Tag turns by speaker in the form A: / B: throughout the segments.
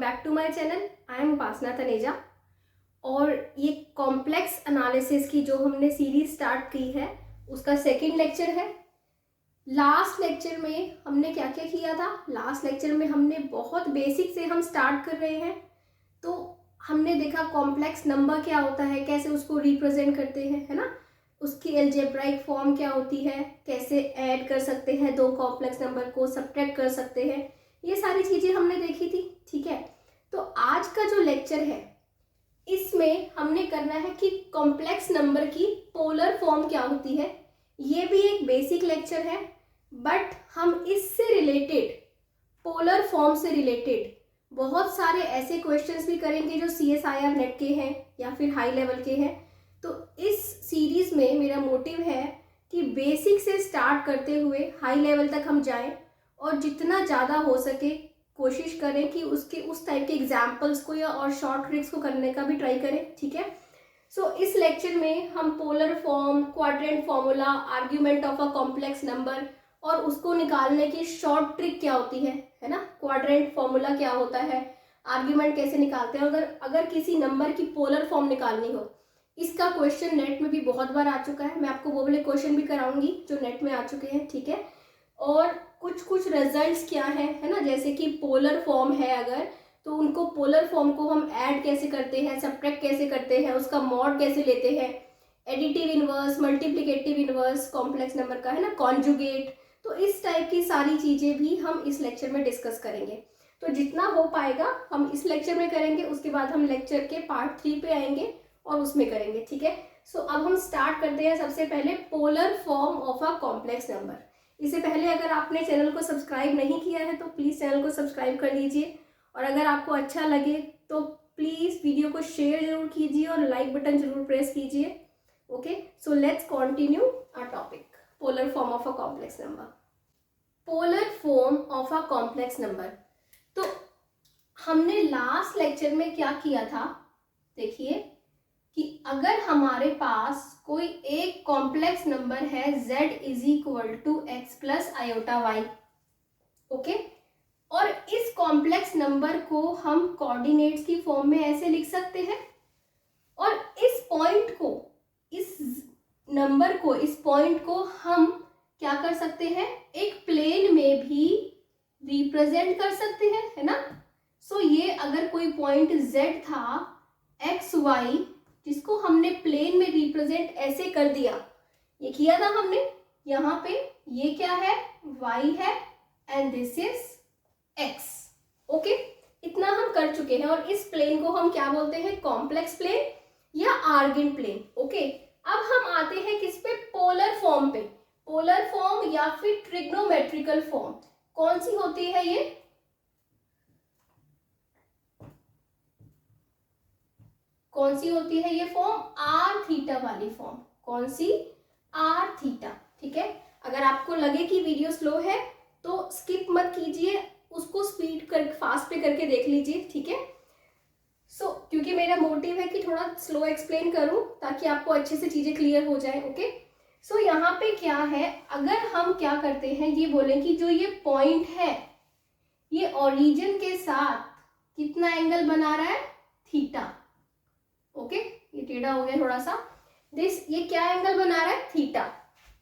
A: Back to my channel. I am Upasana Taneja. और ये complex analysis की जो हमने सीरीज स्टार्ट की है उसका सेकंड लेक्चर है। लास्ट लेक्चर में हमने क्या क्या किया था? लास्ट लेक्चर में हमने बहुत बेसिक से हम स्टार्ट कर रहे हैं। तो हमने देखा कॉम्प्लेक्स नंबर क्या होता है, कैसे उसको रिप्रेजेंट करते हैं, है ना। उसकी अलजेब्राइक फॉर्म क्या होती है, कैसे ऐड कर सकते हैं दो कॉम्प्लेक्स नंबर को, सब्ट्रैक्ट कर सकते हैं, ये सारी चीज़ें हमने देखी थी। ठीक है, तो आज का जो लेक्चर है इसमें हमने करना है कि कॉम्प्लेक्स नंबर की पोलर फॉर्म क्या होती है। ये भी एक बेसिक लेक्चर है, बट हम इससे रिलेटेड, पोलर फॉर्म से रिलेटेड बहुत सारे ऐसे क्वेश्चंस भी करेंगे जो CSIR नेट के हैं या फिर हाई लेवल के हैं। तो इस सीरीज में मेरा मोटिव है कि बेसिक से स्टार्ट करते हुए हाई लेवल तक हम जाएं और जितना ज़्यादा हो सके कोशिश करें कि उसके उस टाइप के एग्जाम्पल्स को या और शॉर्ट ट्रिक्स को करने का भी ट्राई करें। ठीक है, सो इस लेक्चर में हम polar form, quadrant formula, argument of a complex number और उसको निकालने की शॉर्ट ट्रिक क्या होती है ना, क्वाड्रेंट फॉर्मूला क्या होता है, आर्ग्यूमेंट कैसे निकालते हैं, अगर किसी नंबर की पोलर फॉर्म निकालनी हो। इसका क्वेश्चन नेट में भी बहुत बार आ चुका है, मैं आपको वो वाले क्वेश्चन भी कराऊंगी जो नेट में आ चुके हैं। ठीक है, और कुछ रिजल्ट्स क्या है ना, जैसे कि पोलर फॉर्म है अगर, तो उनको पोलर फॉर्म को हम ऐड कैसे करते हैं, सब्ट्रैक्ट कैसे करते हैं, उसका मॉड कैसे लेते हैं, additive inverse, multiplicative inverse complex number का, है ना, कॉन्जुगेट। तो इस टाइप की सारी चीज़ें भी हम इस लेक्चर में डिस्कस करेंगे। तो जितना हो पाएगा हम इस लेक्चर में करेंगे, उसके बाद हम लेक्चर के पार्ट 3 पे आएंगे और उसमें करेंगे। ठीक है, सो अब हम स्टार्ट करते हैं सबसे पहले polar form of a complex number. इससे पहले अगर आपने चैनल को सब्सक्राइब नहीं किया है तो प्लीज़ चैनल को सब्सक्राइब कर लीजिए, और अगर आपको अच्छा लगे तो प्लीज़ वीडियो को शेयर जरूर कीजिए और लाइक बटन जरूर प्रेस कीजिए। Okay, so let's continue our topic, polar form of a complex number. Polar form of a complex number, तो हमने लास्ट लेक्चर में क्या किया था, देखिए कि अगर हमारे पास कोई एक कॉम्प्लेक्स नंबर है z is equal to x plus iota y, okay, और इस कॉम्प्लेक्स नंबर को हम कोऑर्डिनेट्स की फॉर्म में ऐसे लिख सकते हैं, और इस पॉइंट को, इस नंबर को, इस पॉइंट को हम क्या कर सकते हैं, एक प्लेन में भी रिप्रेजेंट कर सकते हैं, है ना। सो ये अगर कोई पॉइंट z था एक्स वाई, जिसको हमने प्लेन में रिप्रेजेंट ऐसे कर दिया, ये किया था हमने, यहाँ पे ये क्या है, y है and this is x। Okay, इतना हम कर चुके हैं, और इस प्लेन को हम क्या बोलते हैं, कॉम्प्लेक्स प्लेन या आर्गन प्लेन। ओके, अब हम आते हैं किस पे, पोलर फॉर्म पे। पोलर फॉर्म या फिर ट्रिग्नोमेट्रिकल फॉर्म कौन सी होती है, ये कौन सी होती है, ये फॉर्म आर थीटा वाली फॉर्म। कौन सी, आर थीटा। ठीक है, अगर आपको लगे कि वीडियो स्लो है तो स्किप मत कीजिए, उसको स्पीड कर फास्ट पे करके देख लीजिए। ठीक है, सो क्योंकि मेरा मोटिव है कि थोड़ा स्लो एक्सप्लेन करूं ताकि आपको अच्छे से चीजें क्लियर हो जाए। ओके, सो यहाँ पे क्या है, अगर हम क्या करते हैं, ये बोलें कि जो ये पॉइंट है ये ओरिजिन के साथ कितना एंगल बना रहा है, थीटा। ओके, ये टेढ़ा हो गया थोड़ा सा, ये क्या एंगल बना रहा है, थीटा,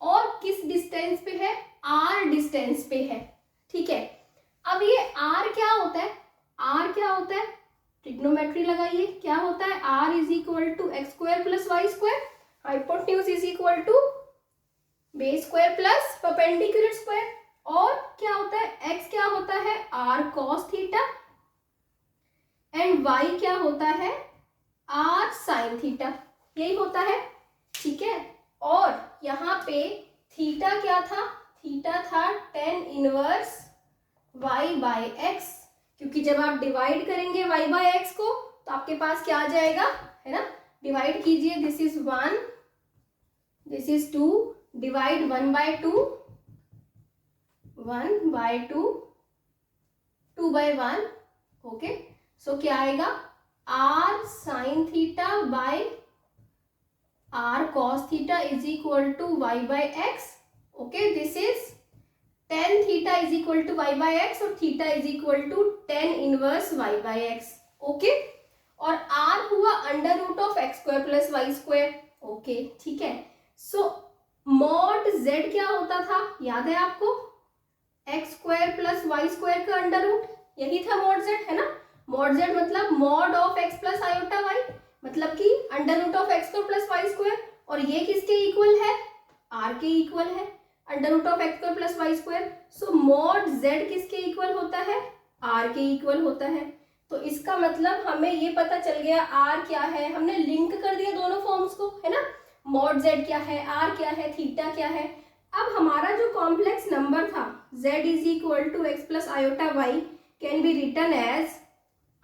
A: और किस डिस्टेंस पे है, आर डिस्टेंस पे है। ठीक है, अब ये आर क्या होता है, आर क्या होता है, ट्रिग्नोमेट्री लगाइए, क्या होता है, r is equal to x square plus Y square, hypotenuse is equal to base square plus perpendicular square, और क्या होता है, एक्स क्या होता है, r cos theta, and y क्या होता है, आर साइन थीटा, यही होता है। ठीक है, और यहाँ पे थीटा क्या था, थीटा था tan inverse y by x, क्योंकि जब आप डिवाइड करेंगे y बाय x को तो आपके पास क्या आ जाएगा, है ना, डिवाइड कीजिए, this is 1, this is 2, divide 1 by 2, 1 by 2, 2 by 1। Okay, so क्या आएगा, R sine theta by R cos theta is equal to Y by X. Okay, this is tan theta is equal to Y by X और theta is equal to tan inverse Y by X. Okay, और r हुआ under root of x square plus Y square. Okay, ठीक है। सो mod z क्या होता था, याद है आपको, x square plus Y square का अंडर रूट, यही था मॉड z, है ना। मॉड z मतलब mod of x plus iota y, मतलब कि under root of x square plus Y square, और ये किसके इक्वल है, r के इक्वल है, under root of x square plus Y square. So mod z किसके इक्वल होता है, r के इक्वल होता है। तो इसका मतलब हमें ये पता चल गया r क्या है, हमने लिंक कर दिया दोनों फॉर्म्स को, है ना। मॉड z क्या है, r क्या है, थीटा क्या है। अब हमारा जो कॉम्प्लेक्स नंबर था z is equal to x plus iota y can be written as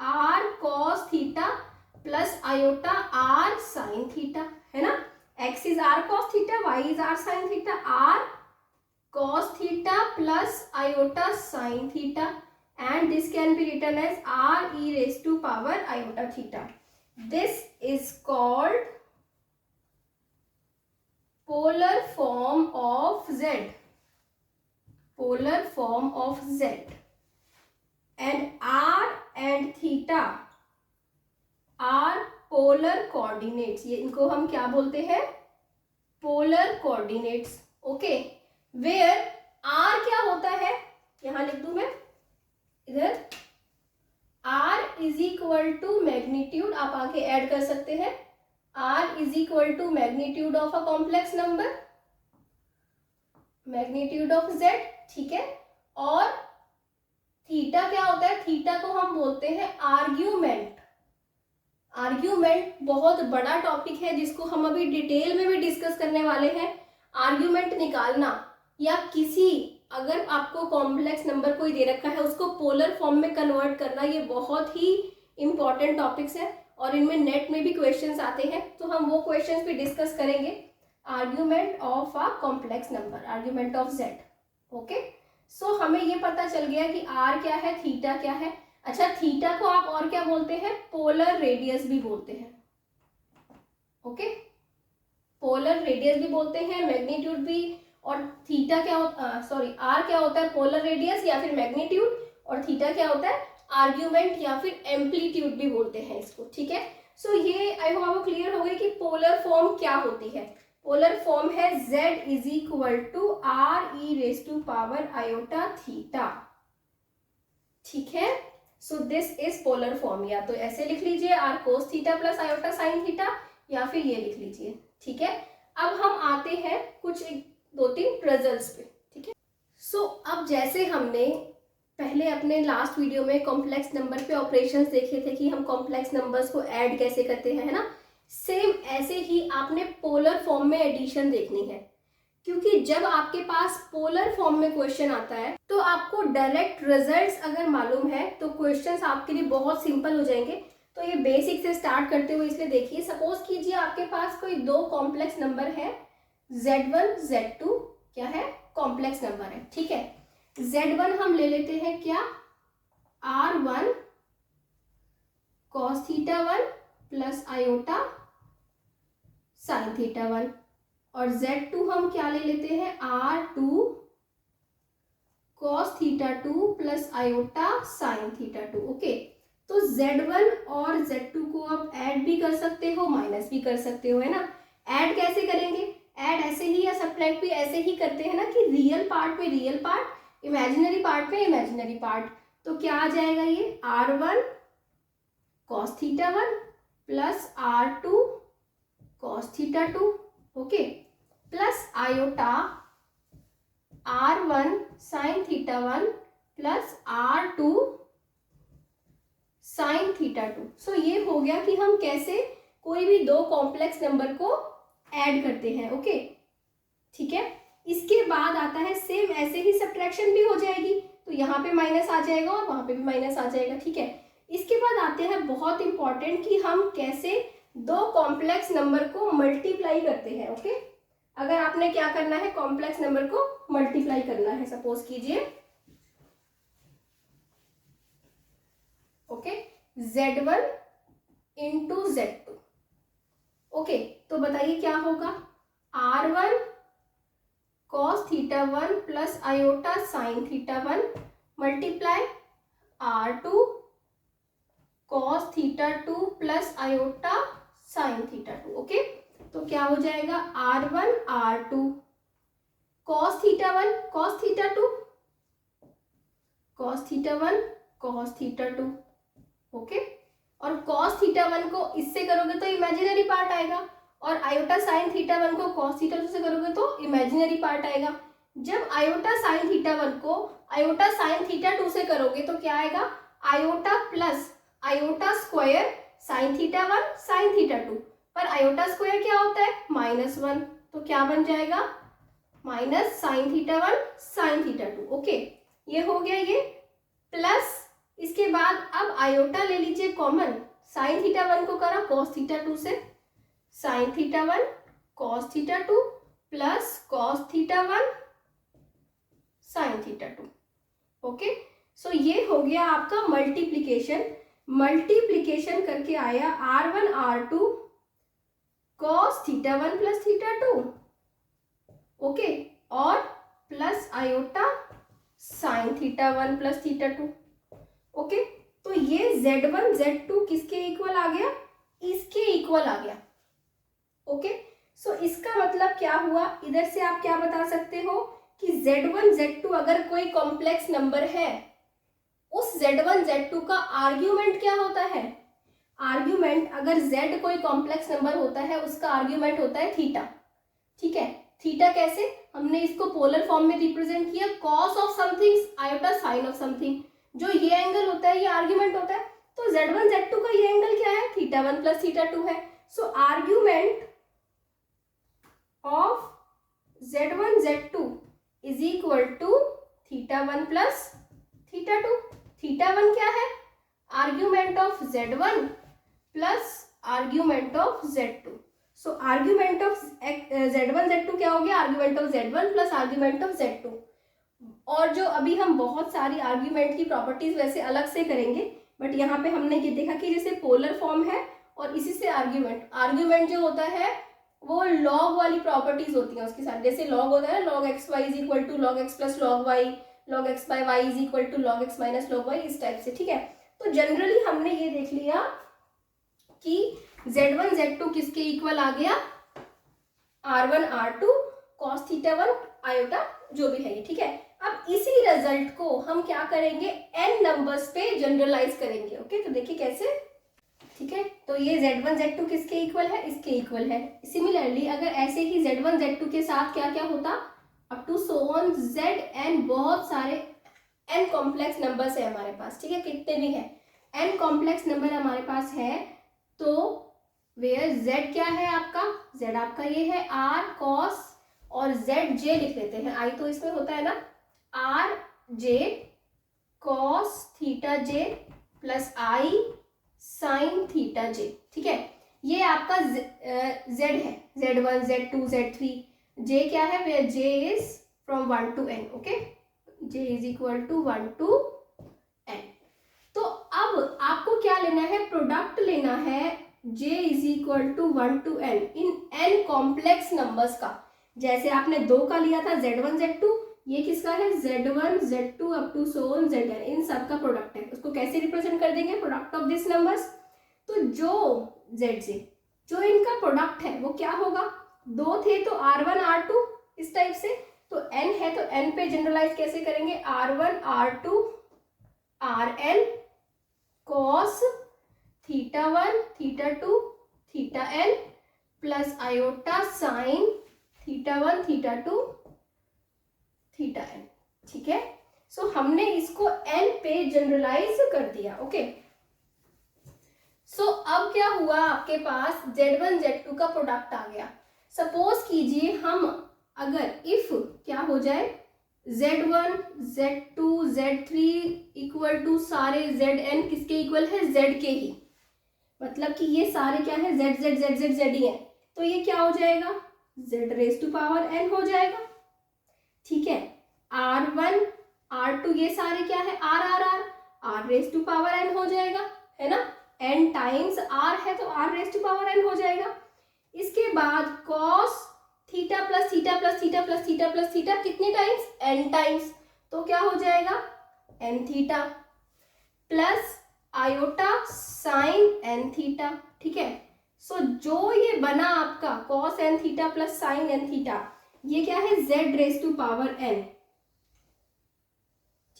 A: r cos theta plus iota r sin theta, है ना। x is r cos theta, y is r sin theta, r cos theta plus iota sin theta, and this can be written as r e raised to power iota theta. This is called polar form of z, polar form of z, and r and theta are polar coordinates. ये इनको हम क्या बोलते हैं, polar coordinates. Okay, where r क्या होता है, यहां लिख दूं मैं इधर, r is equal to magnitude, आप आगे ऐड कर सकते हैं, r is equal to magnitude of a complex number, magnitude of z, ठीक है। और थीटा क्या होता है, थीटा को हम बोलते हैं आर्ग्यूमेंट। आर्ग्यूमेंट बहुत बड़ा टॉपिक है जिसको हम अभी डिटेल में भी डिस्कस करने वाले हैं। आर्ग्यूमेंट निकालना या किसी, अगर आपको कॉम्प्लेक्स नंबर कोई दे रखा है उसको पोलर फॉर्म में कन्वर्ट करना, ये बहुत ही इंपॉर्टेंट टॉपिक्स है और इनमें नेट में भी क्वेश्चंस आते हैं, तो हम वो क्वेश्चंस भी डिस्कस करेंगे। Argument of a complex number, argument of z। Okay, so हमें ये पता चल गया कि r क्या है, थीटा क्या है। अच्छा, थीटा को आप और क्या बोलते हैं, पोलर रेडियस भी बोलते हैं। ओके, पोलर रेडियस भी बोलते हैं, मैग्नीट्यूड भी। और थीटा क्या होता, सॉरी, r क्या होता है, पोलर रेडियस या फिर मैग्नीट्यूड, और थीटा क्या होता है, आर्ग्यूमेंट या फिर एम्पलीट्यूड भी बोलते हैं इसको, ठीक है। सो ये आई होप आपको क्लियर हो गई कि पोलर फॉर्म क्या होती है। पोलर फॉर्म है z is equal to r e raise to power iota theta, ठीक है। So this is polar form, या तो ऐसे लिख लीजिए r cos theta plus iota sine theta, या फिर ये लिख लीजिए, ठीक है। अब हम आते हैं कुछ दो तीन रिजल्ट्स पे, ठीक है। सो अब जैसे हमने पहले अपने लास्ट वीडियो में कॉम्प्लेक्स नंबर पे ऑपरेशंस देखे थे कि हम कॉम्प्लेक्स नंबर्स को ऐड कैसे करते हैं, है ना। सेम ऐसे ही आपने पोलर फॉर्म में एडिशन देखनी है, क्योंकि जब आपके पास पोलर फॉर्म में क्वेश्चन आता है तो आपको डायरेक्ट रिजल्ट्स अगर मालूम है तो क्वेश्चंस आपके लिए बहुत सिंपल हो जाएंगे। तो ये बेसिक से स्टार्ट करते हुए इसलिए देखिए, सपोज कीजिए आपके पास कोई दो कॉम्प्लेक्स नंबर है, z1 z2 क्या है, कॉम्प्लेक्स नंबर है, ठीक है। z1 हम ले लेते हैं क्या, r1 cos theta 1 plus iota sine theta 1, और z2 हम क्या ले लेते हैं, r2 cos theta 2 plus iota sine theta 2। Okay, तो z1 और z2 को आप ऐड भी कर सकते हो, माइनस भी कर सकते हो, है ना। ऐड कैसे करेंगे, ऐड ऐसे ही, या सब्ट्रैक्ट भी ऐसे ही करते हैं ना, कि रियल पार्ट में रियल पार्ट, इमेजिनरी पार्ट में इमेजिनरी पार्ट। तो क्या आ जाएगा, ये r1 cos theta 1 plus r2 cos theta 2, okay, plus iota r1 sin theta 1 plus r2 sin theta 2। सो ये हो गया कि हम कैसे कोई भी दो कॉम्प्लेक्स नंबर को ऐड करते हैं, ओके, ठीक है। इसके बाद आता है सेम ऐसे ही सब्ट्रैक्शन भी हो जाएगी, तो यहाँ पे माइनस आ जाएगा और वहां पे भी माइनस आ जाएगा, ठीक है। इसके बाद आते हैं बहुत इंपॉर्टेंट कि हम कैसे दो कॉम्प्लेक्स नंबर को मल्टीप्लाई करते हैं, ओके। अगर आपने क्या करना है, कॉम्प्लेक्स नंबर को मल्टीप्लाई करना है, सपोज कीजिए, okay, z1 into z2, okay, तो बताइए क्या होगा, r1 cos theta one plus iota sine theta one multiply R2 cos theta two plus iota sine theta two. Okay, तो क्या हो जाएगा R1 R2 cos theta one cos theta to cos theta one cos theta two. Okay, और cos theta one को इससे करोगे तो imaginary part आएगा, और आयोटा साइन थीटा वन को कॉस थीटा टू से करोगे तो इमेजिनरी पार्ट आएगा। जब आयोटा साइन थीटा वन को आयोटा साइन थीटा टू से करोगे तो क्या आएगा, iota plus iota square sign theta one sine theta to, पर आयोटा स्क्वायर क्या होता है -1, तो क्या बन जाएगा minus sign theta one sine theta two. Okay, ये हो गया ये, प्लस इसके बाद अब आयोटा ले लीजिए कॉमन, साइन थीटा वन को करा कॉस थीटा टू से, sine theta one cos theta two plus cos theta one sine theta two. Okay, so ये हो गया आपका मल्टीप्लीकेशन। मल्टीप्लीकेशन करके आया R1 R2 cos theta one plus theta two. Okay, और plus iota sine theta one plus theta two. Okay, तो ये Z1 Z2 किसके इक्वल आ गया, इसके इक्वल आ गया। ओके, सो इसका मतलब क्या हुआ, इधर से आप क्या बता सकते हो कि Z1 Z2 अगर कोई कॉम्प्लेक्स नंबर है, उस Z1 Z2 का आर्ग्यूमेंट क्या होता है, आर्ग्यूमेंट अगर Z कोई कॉम्प्लेक्स नंबर होता है उसका आर्ग्यूमेंट होता है थीटा। ठीक है, थीटा कैसे, हमने इसको पोलर फॉर्म में रिप्रेजेंट किया, cos of something iota sine of something, जो ये एंगल होता है ये आर्ग्यूमेंट होता है। तो Z1 Z2 का ये एंगल क्या है, theta one plus theta two है। So argument of Z1 Z2 is equal to theta one plus theta two. Theta one क्या है, argument of Z1 plus argument of Z2। So argument of Z1 Z2 क्या हो गया, argument of Z1 plus argument of Z2। और जो अभी हम बहुत सारी आर्ग्यूमेंट की प्रॉपर्टीज वैसे अलग से करेंगे, बट यहाँ पे हमने ये देखा कि जैसे पोलर फॉर्म है और इसी से आर्ग्यूमेंट, आर्ग्यूमेंट जो होता है वो लॉग वाली प्रॉपर्टीज होती हैं उसके साथ, जैसे लॉग होता है log x y is equal to log x plus log y, log x by y is equal to log x minus log y, इस टाइप से। ठीक है, तो जनरली हमने ये देख लिया कि Z1 Z2 किसके इक्वल आ गया, R1 R2 cos theta one iota जो भी है ये। ठीक है, अब इसी रिजल्ट को हम क्या करेंगे, n नंबर्स पे जनरलाइज करेंगे। ओके, तो देखिए कैसे। ठीक है, तो ये Z1 Z2 किसके इक्वल है, इसके इक्वल है। सिमिलरली अगर ऐसे ही Z1 Z2 के साथ क्या क्या होता, up to so on Zn, बहुत सारे n कॉम्प्लेक्स नंबर्स है हमारे पास। ठीक है, कितने भी है n कॉम्प्लेक्स नंबर हमारे पास है, तो वेयर Z क्या है आपका, Z आपका ये है R cos, और ZJ लिख लेते हैं, I तो इसमें होता है ना, RJ cos theta J plus I sine theta J। ठीक है, ये आपका Z है, Z1 Z2 Z3, J क्या है, where J is from 1 to n। Okay, J is equal to 1 to n। तो अब आपको क्या लेना है, प्रोडक्ट लेना है J is equal to 1 to n इन n कॉम्प्लेक्स नंबर्स का। जैसे आपने 2 का लिया था Z1 Z2, ये किसका है, Z1 Z2 up to so on Zn, इन सब का प्रोडक्ट है। उसको कैसे रिप्रेजेंट कर देंगे, प्रोडक्ट ऑफ दिस नंबर्स। तो जो Zj जो इनका प्रोडक्ट है वो क्या होगा, 2 थे तो R1 R2 इस टाइप से, तो n है तो n पे जनरलाइज कैसे करेंगे, R1 R2 Rn cos theta one theta two theta n plus iota sine theta one theta two theta n। ठीक है, सो हमने इसको n पे जनरलाइज कर दिया। ओके, सो अब क्या हुआ, आपके पास Z1 Z2 का प्रोडक्ट आ गया। सपोज कीजिए हम अगर इफ क्या हो जाए, Z1 Z2 Z3 equal to सारे Zn किसके इक्वल है, Z के ही, मतलब कि ये सारे क्या है, Z Z Z Z Z ही है, तो ये क्या हो जाएगा, Z raise to power n हो जाएगा। ठीक है, R1 R2 ये सारे क्या है, R R R R raise to power n हो जाएगा, है ना, n टाइम्स R है तो R raise to power n हो जाएगा। इसके बाद cos theta plus theta plus theta plus theta plus theta कितने टाइम्स, n टाइम्स, तो क्या हो जाएगा n theta plus iota sine n theta. ठीक है, सो जो ये बना आपका cos n theta plus sine n theta, ये क्या है, z raise to power n।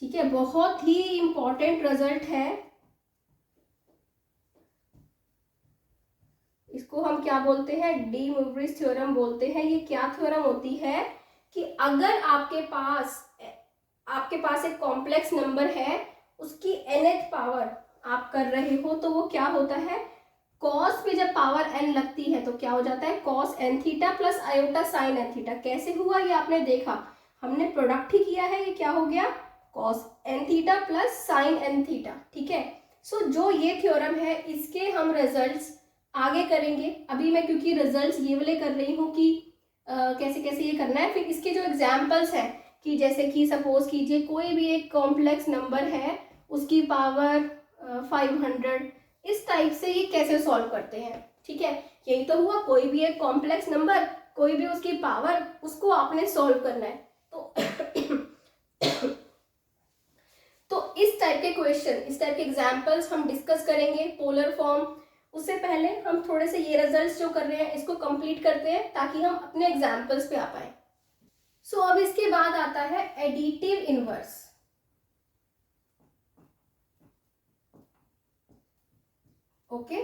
A: ठीक है, बहुत ही इंपॉर्टेंट रिजल्ट है। इसको हम क्या बोलते हैं, डी मोवरिज थ्योरम बोलते हैं। ये क्या थ्योरम होती है कि अगर आपके पास एक कॉम्प्लेक्स नंबर है, उसकी nth पावर आप कर रहे हो, तो वो क्या होता है, cos पे जब पावर n लगती है तो क्या हो जाता है, cos n theta plus iota sine n theta. कैसे हुआ ये आपने देखा, हमने प्रोडक्ट ही किया है, ये क्या हो गया, cos n theta plus sine n theta. ठीक है, सो जो ये थ्योरम है, इसके हम रिजल्ट्स आगे करेंगे। अभी मैं क्योंकि रिजल्ट्स ये वाले कर रही हूँ कि कैसे कैसे ये करना है। फिर इसके जो एग्जाम्पल्स हैं कि जैसे कि सपोज कीजिए कोई भी एक कॉम्प्लेक्स नंबर है, उसकी पावर 500, इस टाइप से ये कैसे सॉल्व करते हैं। ठीक है, यही तो हुआ, कोई भी एक कॉम्प्लेक्स नंबर, कोई भी उसकी पावर, उसको आपने सॉल्व करना है। तो इस टाइप के क्वेश्चन, इस टाइप के एग्जाम्पल्स हम डिस्कस करेंगे, पोलर फॉर्म। उससे पहले हम थोड़े से ये रिजल्ट्स जो कर रहे हैं इसको कंप्लीट करते हैं, ताकि हम अपने एग्जाम्पल्स पे आ पाए। सो अब इसके बाद आता है एडिटिव इनवर्स। ओके,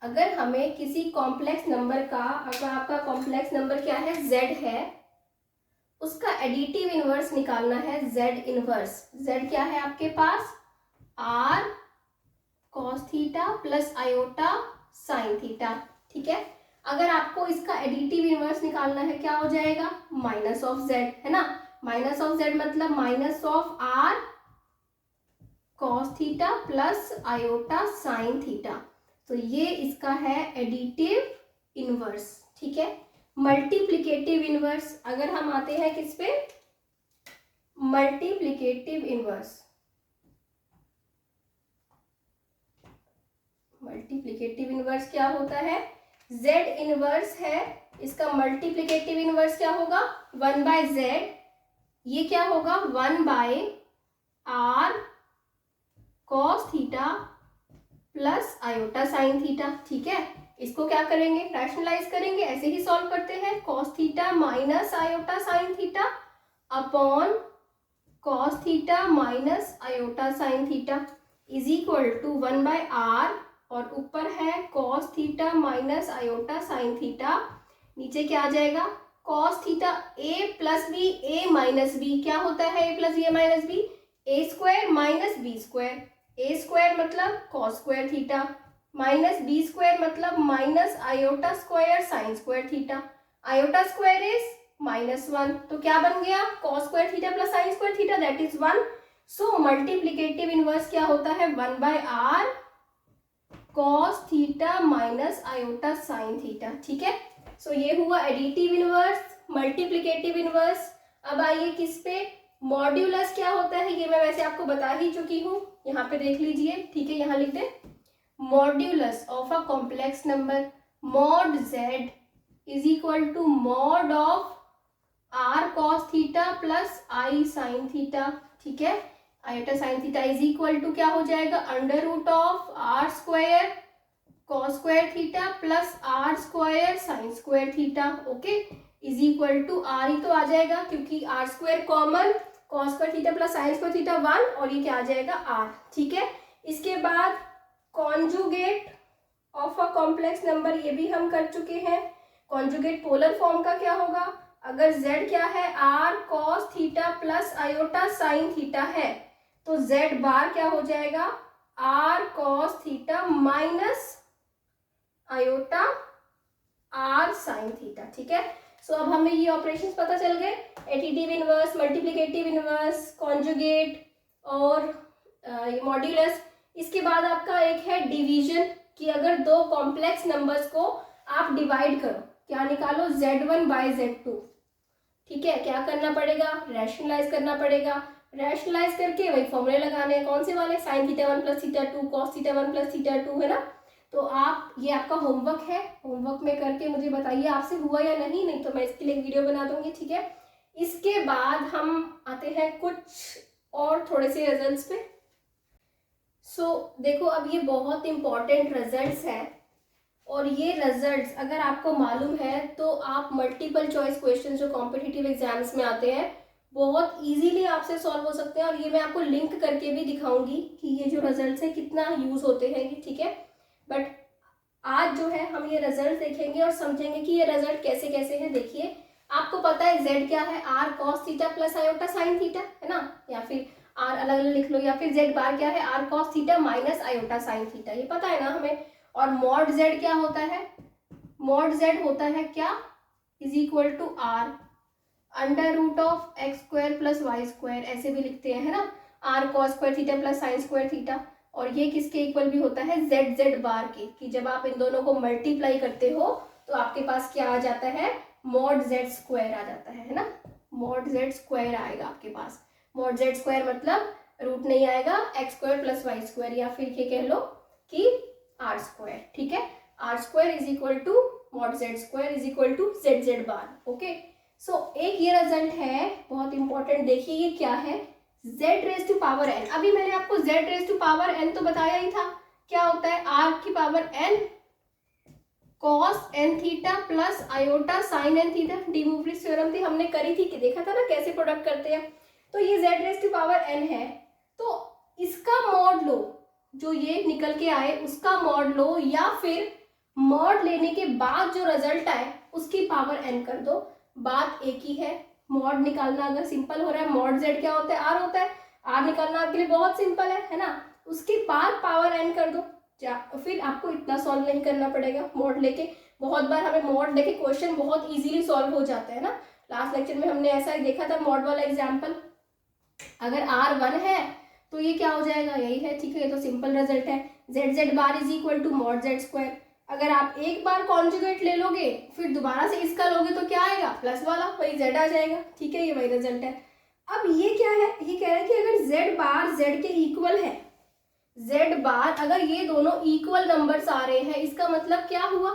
A: अगर हमें किसी कॉम्प्लेक्स नंबर का, अगर आपका कॉम्प्लेक्स नंबर क्या है, z है, उसका एडिटिव इनवर्स निकालना है, z इनवर्स। z क्या है आपके पास, r cos theta plus iota sine theta. ठीक है, अगर आपको इसका एडिटिव इनवर्स निकालना है, क्या हो जाएगा, माइनस ऑफ z, है ना। माइनस ऑफ z मतलब minus of r cos theta plus iota sine theta. तो ये इसका है एडिटिव इनवर्स। ठीक है, मल्टीप्लिकेटिव इनवर्स, अगर हम आते हैं किस पे, मल्टीप्लिकेटिव इनवर्स। मल्टीप्लिकेटिव इनवर्स क्या होता है, z इनवर्स है, इसका मल्टीप्लिकेटिव इनवर्स क्या होगा, 1/z, ये क्या होगा 1/r cos theta plus iota sine theta. ठीक है, इसको क्या करेंगे, रैशनलाइज करेंगे, ऐसे ही सॉल्व करते हैं, cos theta minus iota sine theta upon cos theta minus iota sine theta is equal to 1/r, और ऊपर है cos theta minus iota sine theta, नीचे क्या आ जाएगा, cos theta a plus B, a minus B, क्या होता है a plus B minus B, a square minus B square, a square मतलब cos square theta, minus B square मतलब minus iota square sine square theta, iota square is -1, तो क्या बन गया, cos square theta plus sine square theta, that is 1। So multiplicative inverse क्या होता है, 1/r cos theta minus iota sine theta. ठीक है, सो ये हुआ एडिटिव इनवर्स, मल्टीप्लिकेटिव इनवर्स। अब आइए किस पे, मॉड्यूलस क्या होता है, ये मैं वैसे आपको बता ही चुकी हूँ, यहाँ पे देख लीजिए। ठीक है, यहाँ लिख दे, modulus of a complex number, mod z is equal to mod of r cos theta plus i sine theta. ठीक है, iota sine theta is equal to क्या हो जाएगा, under root of r square cos square theta plus r square sine square theta. Okay, is equal to r ही तो आ जाएगा, क्योंकि r square common, cos square theta plus sine square theta 1, और ये क्या आ जाएगा r। ठीक है, इसके बाद conjugate of a complex number, ये भी हम कर चुके हैं। कॉन्जुगेट पोलर फॉर्म का क्या होगा, अगर z क्या है, r cos theta plus iota sine theta है, तो z बार क्या हो जाएगा, r cos theta minus iota r sign theta. ठीक है, सो अब हमें ये ऑपरेशंस पता चल गए, additive inverse, multiplicative inverse, conjugate और मॉड्यूलस। इसके बाद आपका एक है डिवीजन, कि अगर दो कॉम्प्लेक्स नंबर्स को आप डिवाइड करो, क्या निकालो, z1/z2। ठीक है, क्या करना पड़ेगा, रैशनलाइज करना पड़ेगा, रैशनलाइज करके वही फॉर्मूले लगाने हैं, कौन से वाले, sine theta 1 plus theta 2 cos theta 1 plus theta 2, है ना। तो आप, ये आपका होमवर्क है, होमवर्क में करके मुझे बताइए आपसे हुआ या नहीं तो मैं इसके लिए वीडियो बना दूंगी, ठीक है। इसके बाद हम आते हैं कुछ और थोड़े से रिजल्ट्स पे। देखो अब ये बहुत इंपॉर्टेंट रिजल्ट्स हैं, और ये रिजल्ट्स अगर आपको मालूम है तो आप मल्टीपल चॉइस क्वेश्चन जो कॉम्पिटिटिव एग्जाम्स में आते हैं बहुत इजीली आपसे सॉल्व हो सकते हैं, और ये मैं आपको लिंक करके भी दिखाऊंगी कि ये जो रिजल्ट्स है कितना यूज होते हैं, ठीक है। बट आज जो है हम ये रिजल्ट देखेंगे और समझेंगे कि ये रिजल्ट कैसे कैसे है। देखिए आपको पता है z क्या है, r cos theta plus iota sine theta, है ना, या फिर r अलग अलग लिख लो, या फिर z बार क्या है, r cos theta minus iota sine theta, ये पता है ना हमें। और मॉड z क्या होता है, मॉड z होता है क्या, is equal to r under root of x square plus Y square, ऐसे भी लिखते हैं, है ना, r cos square theta plus sine square theta. और ये किसके इक्वल भी होता है, z बार के, कि जब आप इन दोनों को मल्टीप्लाई करते हो तो आपके पास क्या आ जाता है, मॉड z स्क्वायर आ जाता है ना, मॉड z स्क्वायर आएगा आपके पास। मॉड z स्क्वायर मतलब रूट नहीं आएगा, x square plus Y square, या फिर ये कह लो कि आर स्क्वायर, ठीक है। R square is equal to mod z square is equal to z bar, okay. एक ये रिजल्ट है बहुत इंपॉर्टेंट, देखिए ये क्या है, z raise to power n। अभी मैंने आपको z raise to power n तो बताया ही था, क्या होता है, r की power n cos n theta plus iota sine n theta, de Moivre's theorem थी, हमने करी थी कि देखा था ना कैसे प्रोडक्ट करते हैं। तो ये z raise to power n है, तो इसका मॉड लो, जो ये निकल के आए उसका मॉड लो, या फिर मॉड लेने के बाद जो रिजल्ट आए उसकी पावर n कर दो, बात एक ही है। मॉड निकालना अगर सिंपल हो रहा है, मॉड z क्या होता है, r होता है, r निकालना आपके लिए बहुत सिंपल है ना, उसके बाद पावर n कर दो, फिर आपको इतना सॉल्व नहीं करना पड़ेगा मॉड लेके। बहुत बार हमें मॉड लेके क्वेश्चन बहुत इजीली सॉल्व हो जाता है ना, लास्ट लेक्चर में हमने ऐसा देखा था मॉड वाला एग्जाम्पल। अगर r 1 है तो ये क्या हो जाएगा, यही है, ठीक है, ये तो सिंपल रिजल्ट है, z bar is equal to mod z square. अगर आप एक बार कॉन्जुगेट ले लोगे फिर दोबारा से इसका लोगे तो क्या आएगा, प्लस वाला, वही z आ जाएगा, ठीक है, ये वही रिजल्ट है। अब ये क्या है, ये कह रहा है कि अगर z बार z के इक्वल है, z बार अगर ये दोनों इक्वल नंबर्स आ रहे हैं, इसका मतलब क्या हुआ,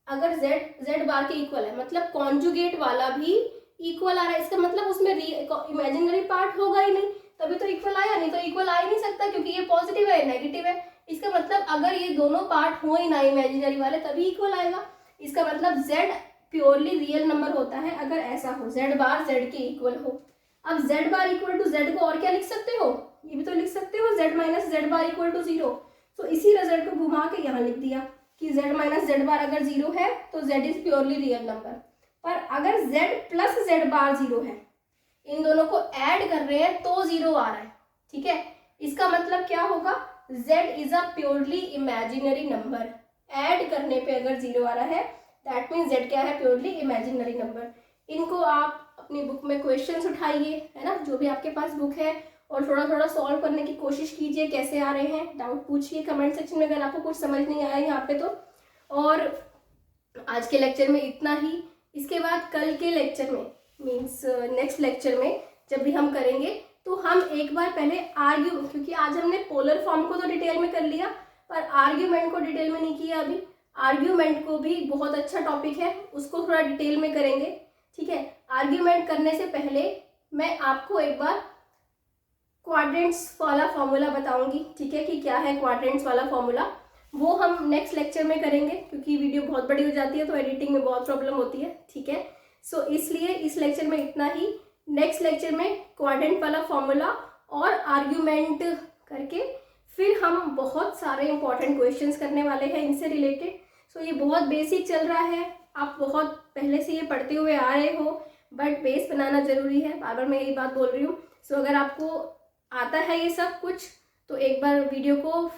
A: अगर z बार के इक्वल है मतलब कॉन्जुगेट वाला भी इक्वल आ रहा है, इसका मतलब उसमें इमेजिनरी पार्ट होगा ही नहीं, तभी तो इक्वल आया, नहीं तो इक्वल आ ही नहीं सकता क्योंकि ये पॉजिटिव है नेगेटिव है। इसका मतलब अगर ये दोनों पार्ट हो ही ना इमेजिनरी वाले तभी इक्वल आएगा। इसका मतलब z प्योरली रियल नंबर होता है अगर ऐसा हो, z बार z के इक्वल हो। अब z bar equal to z को और क्या लिख सकते हो, ये भी तो लिख सकते हो, z minus z bar equal to 0। तो इसी रिजल्ट को घुमा के यहाँ लिख दिया कि z माइनस z बार अगर 0 है तो z is purely real number. पर अगर z प्लस z बार 0 है, इन दोनों को ऐड कर रहे हैं तो 0 आ रहा है, ठीक है, इसका मतलब क्या होगा, z is a purely imaginary number. Add करने पे अगर 0 आ रहा है दैट मीन्स z क्या है, प्योरली इमेजिनरी नंबर। इनको आप अपनी बुक में क्वेश्चंस उठाइए, है ना, जो भी आपके पास बुक है, और थोड़ा थोड़ा सॉल्व करने की कोशिश कीजिए, कैसे आ रहे हैं, डाउट पूछिए कमेंट सेक्शन में अगर आपको कुछ समझ नहीं आया यहाँ पे तो। और आज के लेक्चर में इतना ही, इसके बाद कल के लेक्चर में मीन्स नेक्स्ट लेक्चर में जब भी हम करेंगे तो हम एक बार पहले आर्ग्यू, क्योंकि आज हमने पोलर फॉर्म को तो डिटेल में कर लिया पर आर्ग्यूमेंट को डिटेल में नहीं किया अभी। आर्ग्यूमेंट को भी बहुत अच्छा टॉपिक है, उसको थोड़ा डिटेल में करेंगे, ठीक है। आर्ग्यूमेंट करने से पहले मैं आपको एक बार क्वाड्रेंट्स वाला फॉर्मूला बताऊंगी, ठीक है, कि क्या है क्वाड्रेंट्स वाला फॉर्मूला, वो हम नेक्स्ट लेक्चर में करेंगे क्योंकि वीडियो बहुत बड़ी हो जाती है तो एडिटिंग में बहुत प्रॉब्लम होती है, ठीक है। इसलिए इस लेक्चर में इतना ही। नेक्स्ट लेक्चर में क्वाड्रेंट वाला फॉर्मूला और आर्ग्यूमेंट करके फिर हम बहुत सारे इंपॉर्टेंट क्वेश्चंस करने वाले हैं इनसे रिलेटेड। ये बहुत बेसिक चल रहा है, आप बहुत पहले से ये पढ़ते हुए आ रहे हो, बट बेस बनाना जरूरी है, बार बार मैं यही बात बोल रही हूँ। अगर आपको आता है ये सब कुछ तो एक बार वीडियो को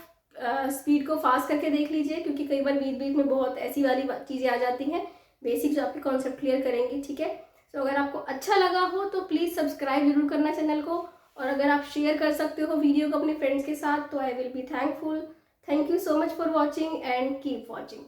A: स्पीड को फास्ट करके देख लीजिए, क्योंकि कई बार बीच बीच में बहुत ऐसी वाली चीज़ें आ जाती हैं बेसिक जो आपके कॉन्सेप्ट क्लियर करेंगी, ठीक है। अगर आपको अच्छा लगा हो तो प्लीज़ सब्सक्राइब जरूर करना चैनल को, और अगर आप शेयर कर सकते हो वीडियो को अपने फ्रेंड्स के साथ तो I will be thankful. Thank you so much for watching and keep watching.